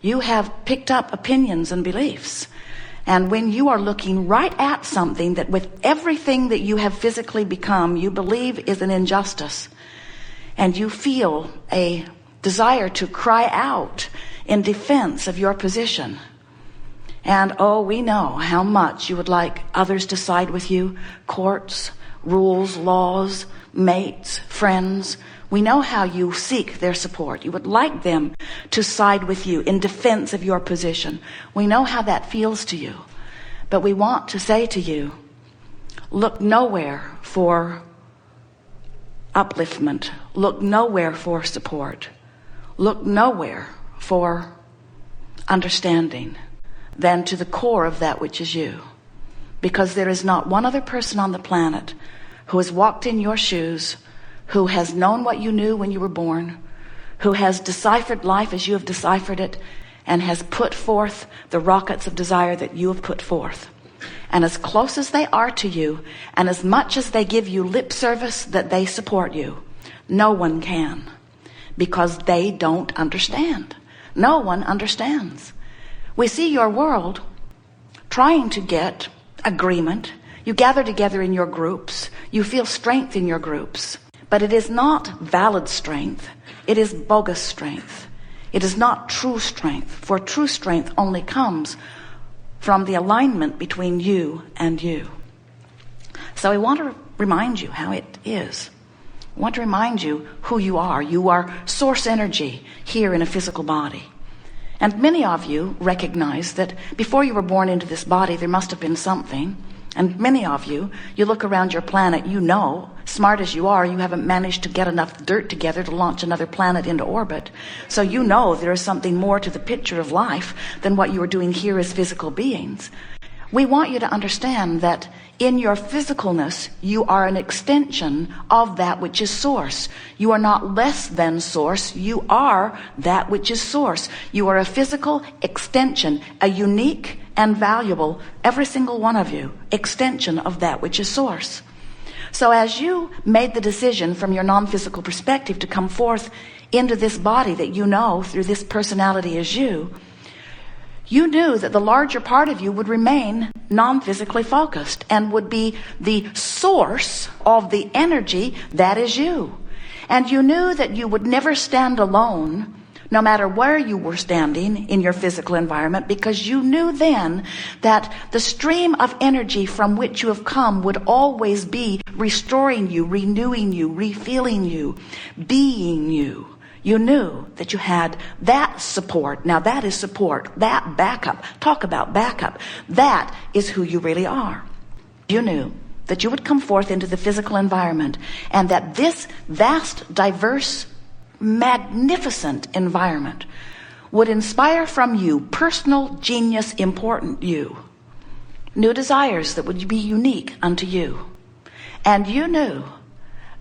You have picked up opinions and beliefs. And when you are looking right at something that with everything that you have physically become, you believe is an injustice, and you feel a desire to cry out in defense of your position. And oh, we know how much you would like others to side with you. Courts, rules, laws, mates, friends. We know how you seek their support. You would like them to side with you in defense of your position. We know how that feels to you. But we want to say to you, look nowhere for upliftment. Look nowhere for support. Look nowhere for understanding than to the core of that which is you. Because there is not one other person on the planet who has walked in your shoes, who has known what you knew when you were born, who has deciphered life as you have deciphered it, and has put forth the rockets of desire that you have put forth. And as close as they are to you, and as much as they give you lip service that they support you, no one can. Because they don't understand. No one understands. We see your world trying to get agreement. You gather together in your groups. You feel strength in your groups. But it is not valid strength. It is bogus strength. It is not true strength. For true strength only comes from the alignment between you and you. So I want to remind you how it is. I want to remind you who you are. You are source energy here in a physical body. And many of you recognize that before you were born into this body, there must have been something. And many of you, you look around your planet, you know, smart as you are, you haven't managed to get enough dirt together to launch another planet into orbit. So you know there is something more to the picture of life than what you are doing here as physical beings. We want you to understand that in your physicalness, you are an extension of that which is source. You are not less than source. You are that which is source. You are a physical extension, a unique and valuable, every single one of you, extension of that which is source. So as you made the decision from your non-physical perspective to come forth into this body that you know through this personality as you knew that the larger part of you would remain non-physically focused and would be the source of the energy that is you. And you knew that you would never stand alone, no matter where you were standing in your physical environment, because you knew then that the stream of energy from which you have come would always be restoring you, renewing you, refilling you, being you. You knew that you had that support. Now that is support, that backup. Talk about backup. That is who you really are. You knew that you would come forth into the physical environment, and that this vast, diverse, magnificent environment would inspire from you personal genius, important you, new desires that would be unique unto you. And you knew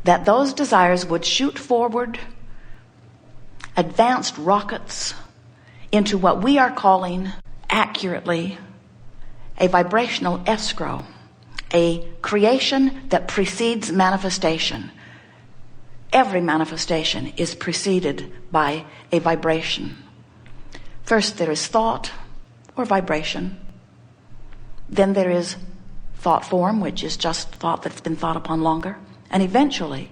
that those desires would shoot forward advanced rockets into what we are calling accurately a vibrational escrow, a creation that precedes manifestation. Every manifestation is preceded by a vibration. First there is thought or vibration. Then there is thought form, which is just thought that's been thought upon longer. And eventually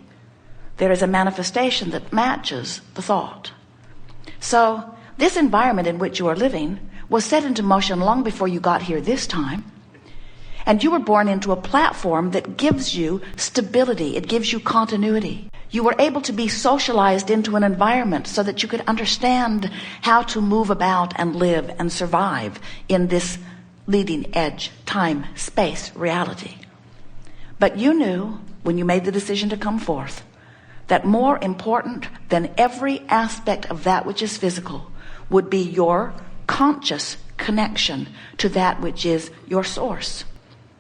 there is a manifestation that matches the thought. So this environment in which you are living was set into motion long before you got here this time. And you were born into a platform that gives you stability. It gives you continuity. You were able to be socialized into an environment so that you could understand how to move about and live and survive in this leading edge time, space, reality. But you knew when you made the decision to come forth that more important than every aspect of that which is physical would be your conscious connection to that which is your source.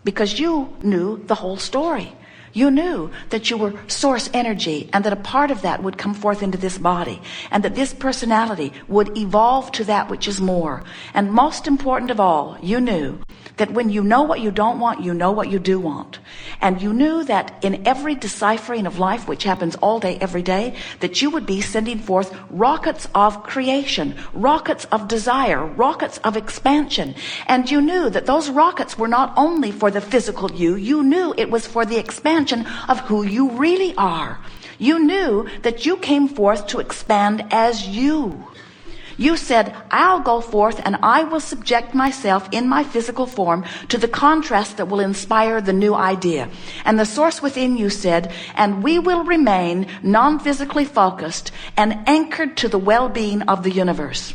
Because you knew the whole story. You knew that you were source energy and that a part of that would come forth into this body and that this personality would evolve to that which is more. And most important of all, you knew that when you know what you don't want, you know what you do want. And you knew that in every deciphering of life, which happens all day, every day, that you would be sending forth rockets of creation, rockets of desire, rockets of expansion. And you knew that those rockets were not only for the physical you knew it was for the expansion of who you really are. You knew that you came forth to expand as you. You said, I'll go forth and I will subject myself in my physical form to the contrast that will inspire the new idea. And the source within you said, and we will remain non-physically focused and anchored to the well-being of the universe.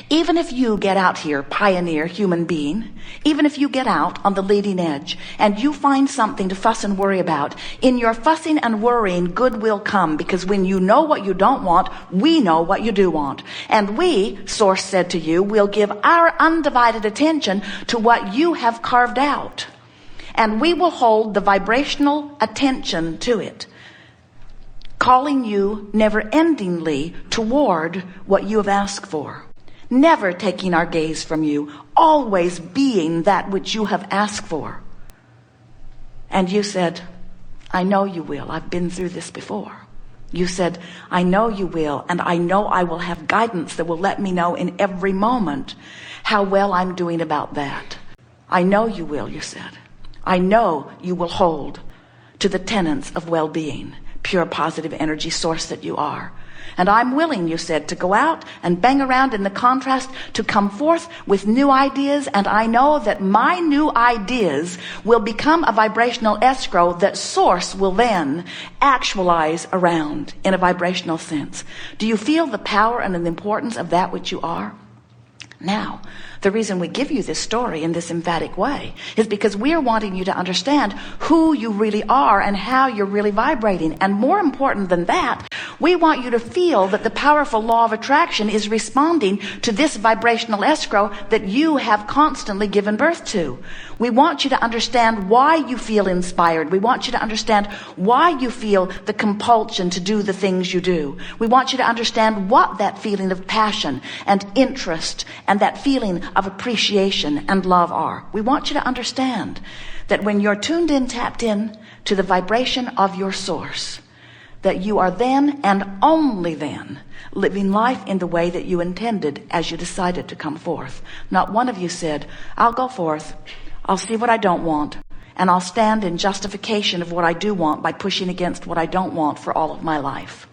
Even if you get out here, pioneer human being, even if you get out on the leading edge and you find something to fuss and worry about, in your fussing and worrying, good will come, because when you know what you don't want, we know what you do want. And we, Source said to you, will give our undivided attention to what you have carved out. And we will hold the vibrational attention to it, calling you never-endingly toward what you have asked for. Never taking our gaze from you, always being that which you have asked for. And you said, I know you will. I've been through this before. You said, I know you will, and I know I will have guidance that will let me know in every moment how well I'm doing about that. I know you will, you said. I know you will hold to the tenets of well-being, pure positive energy source that you are. And I'm willing, you said, to go out and bang around in the contrast, to come forth with new ideas. And I know that my new ideas will become a vibrational escrow that Source will then actualize around in a vibrational sense. Do you feel the power and the importance of that which you are? Now, the reason we give you this story in this emphatic way is because we are wanting you to understand who you really are and how you're really vibrating. And more important than that, we want you to feel that the powerful law of attraction is responding to this vibrational escrow that you have constantly given birth to. We want you to understand why you feel inspired. We want you to understand why you feel the compulsion to do the things you do. We want you to understand what that feeling of passion and interest and that feeling of appreciation and love are. We want you to understand that when you're tuned in, tapped in to the vibration of your source, that you are then and only then living life in the way that you intended as you decided to come forth. Not one of you said, I'll go forth, I'll see what I don't want, and I'll stand in justification of what I do want by pushing against what I don't want for all of my life.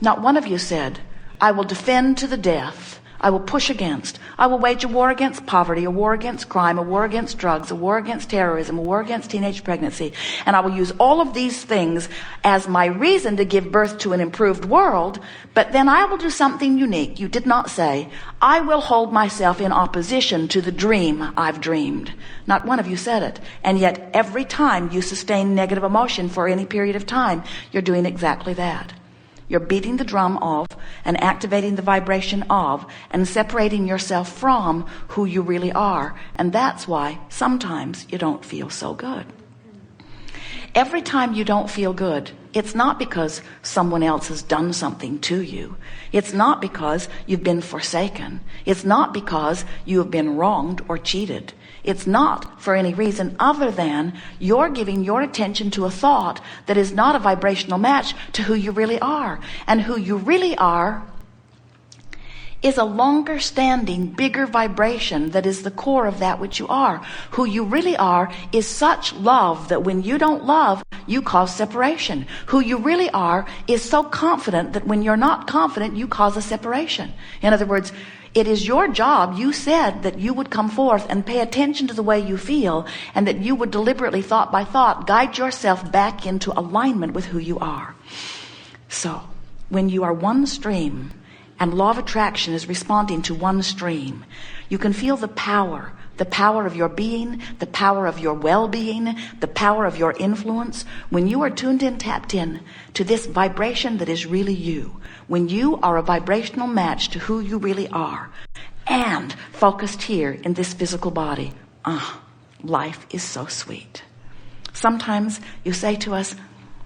Not one of you said, I will defend to the death, I will push against, I will wage a war against poverty, a war against crime, a war against drugs, a war against terrorism, a war against teenage pregnancy. And I will use all of these things as my reason to give birth to an improved world, but then I will do something unique. You did not say, I will hold myself in opposition to the dream I've dreamed. Not one of you said it. And yet every time you sustain negative emotion for any period of time, you're doing exactly that. You're beating the drum of and activating the vibration of and separating yourself from who you really are. And that's why sometimes you don't feel so good. Every time you don't feel good, it's not because someone else has done something to you. It's not because you've been forsaken. It's not because you have been wronged or cheated. It's not for any reason other than you're giving your attention to a thought that is not a vibrational match to who you really are. And who you really are is a longer standing, bigger vibration that is the core of that which you are. Who you really are is such love that when you don't love, you cause separation. Who you really are is so confident that when you're not confident, you cause a separation. In other words, it is your job. You said that you would come forth and pay attention to the way you feel, and that you would deliberately, thought by thought, guide yourself back into alignment with who you are. So, when you are one stream, and law of attraction is responding to one stream, you can feel the power of your being, the power of your well-being, the power of your influence. When you are tuned in, tapped in to this vibration that is really you, when you are a vibrational match to who you really are, and focused here in this physical body, life is so sweet. Sometimes you say to us,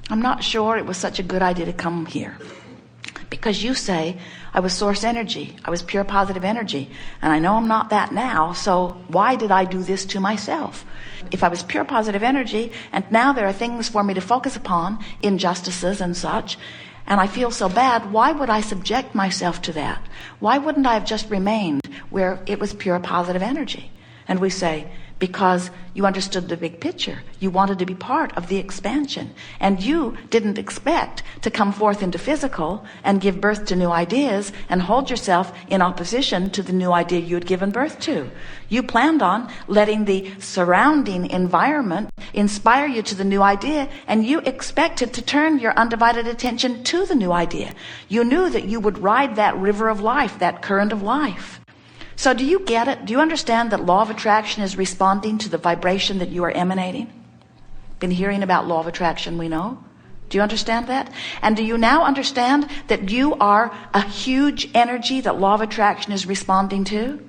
I'm not sure it was such a good idea to come here. Because you say, I was source energy, I was pure positive energy, and I know I'm not that now, so why did I do this to myself? If I was pure positive energy, and now there are things for me to focus upon, injustices and such, and I feel so bad, why would I subject myself to that? Why wouldn't I have just remained where it was pure positive energy? And we say, because you understood the big picture. You wanted to be part of the expansion. And you didn't expect to come forth into physical and give birth to new ideas and hold yourself in opposition to the new idea you had given birth to. You planned on letting the surrounding environment inspire you to the new idea, and you expected to turn your undivided attention to the new idea. You knew that you would ride that river of life, that current of life. So do you get it? Do you understand that law of attraction is responding to the vibration that you are emanating? Been hearing about law of attraction, we know. Do you understand that? And do you now understand that you are a huge energy that law of attraction is responding to?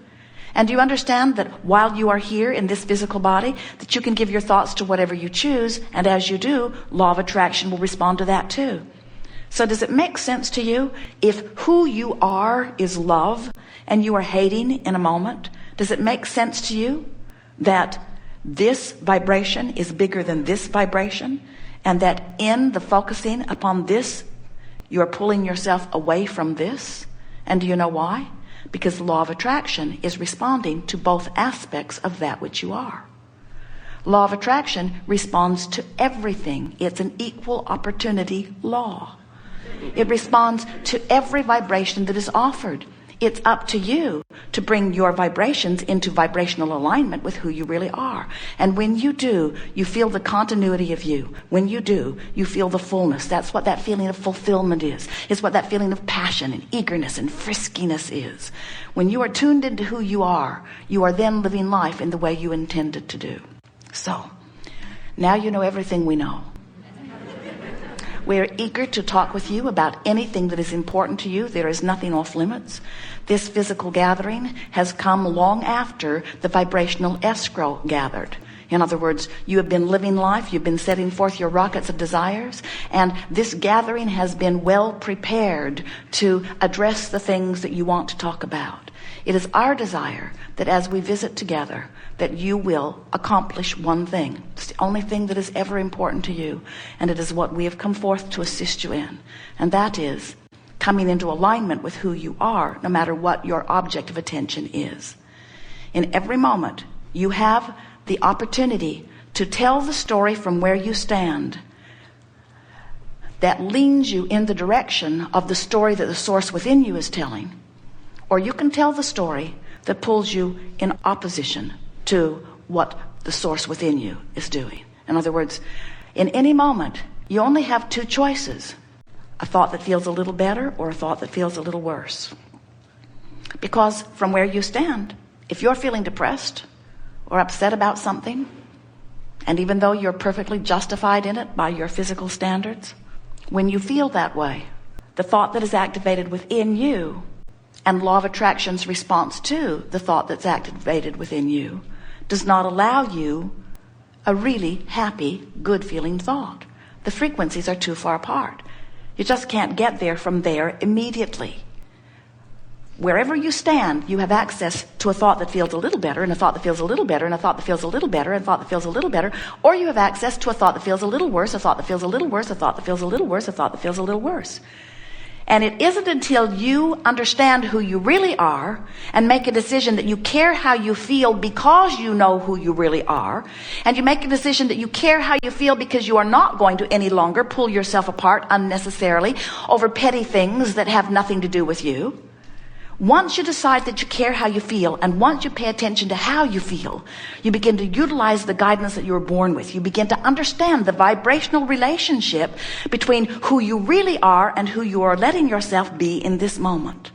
And do you understand that while you are here in this physical body, that you can give your thoughts to whatever you choose, and as you do, law of attraction will respond to that too? So does it make sense to you if who you are is love and you are hating in a moment? Does it make sense to you that this vibration is bigger than this vibration, and that in the focusing upon this, you are pulling yourself away from this? And do you know why? Because the law of attraction is responding to both aspects of that which you are. Law of attraction responds to everything. It's an equal opportunity law. It responds to every vibration that is offered. It's up to you to bring your vibrations into vibrational alignment with who you really are. And when you do, you feel the continuity of you. When you do, you feel the fullness. That's what that feeling of fulfillment is. It's what that feeling of passion and eagerness and friskiness is. When you are tuned into who you are then living life in the way you intended to do. So, now you know everything we know. We are eager to talk with you about anything that is important to you. There is nothing off limits. This physical gathering has come long after the vibrational escrow gathered. In other words, you have been living life, you've been setting forth your rockets of desires, and this gathering has been well prepared to address the things that you want to talk about. It is our desire that as we visit together, that you will accomplish one thing. It's the only thing that is ever important to you, and it is what we have come forth to assist you in. And that is coming into alignment with who you are, no matter what your object of attention is. In every moment, you have the opportunity to tell the story from where you stand that leans you in the direction of the story that the source within you is telling. Or you can tell the story that pulls you in opposition to what the source within you is doing. In other words, in any moment, you only have two choices: a thought that feels a little better or a thought that feels a little worse. Because from where you stand, if you're feeling depressed or upset about something, and even though you're perfectly justified in it by your physical standards, when you feel that way, the thought that is activated within you and law of attraction's response to the thought that's activated within you does not allow you a really happy, good feeling thought. The frequencies are too far apart. You just can't get there from there immediately. Wherever you stand, you have access to a thought that feels a little better, and a thought that feels a little better, and a thought that feels a little better, and a thought that feels a little better, or you have access to a thought that feels a little worse, a thought that feels a little worse, a thought that feels a little worse, a thought that feels a little worse. And it isn't until you understand who you really are and make a decision that you care how you feel because you know who you really are, and you make a decision that you care how you feel because you are not going to any longer pull yourself apart unnecessarily over petty things that have nothing to do with you. Once you decide that you care how you feel, and once you pay attention to how you feel, you begin to utilize the guidance that you were born with. You begin to understand the vibrational relationship between who you really are and who you are letting yourself be in this moment.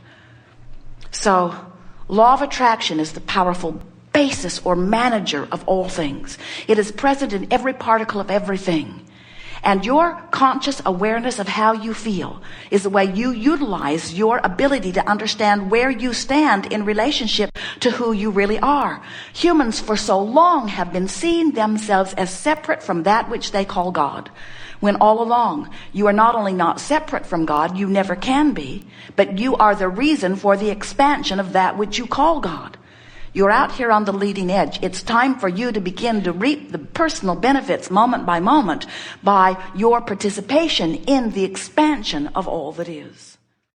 So, law of attraction is the powerful basis or manager of all things. It is present in every particle of everything. And your conscious awareness of how you feel is the way you utilize your ability to understand where you stand in relationship to who you really are. Humans for so long have been seeing themselves as separate from that which they call God, when all along you are not only not separate from God, you never can be, but you are the reason for the expansion of that which you call God. You're out here on the leading edge. It's time for you to begin to reap the personal benefits moment by moment by your participation in the expansion of all that is.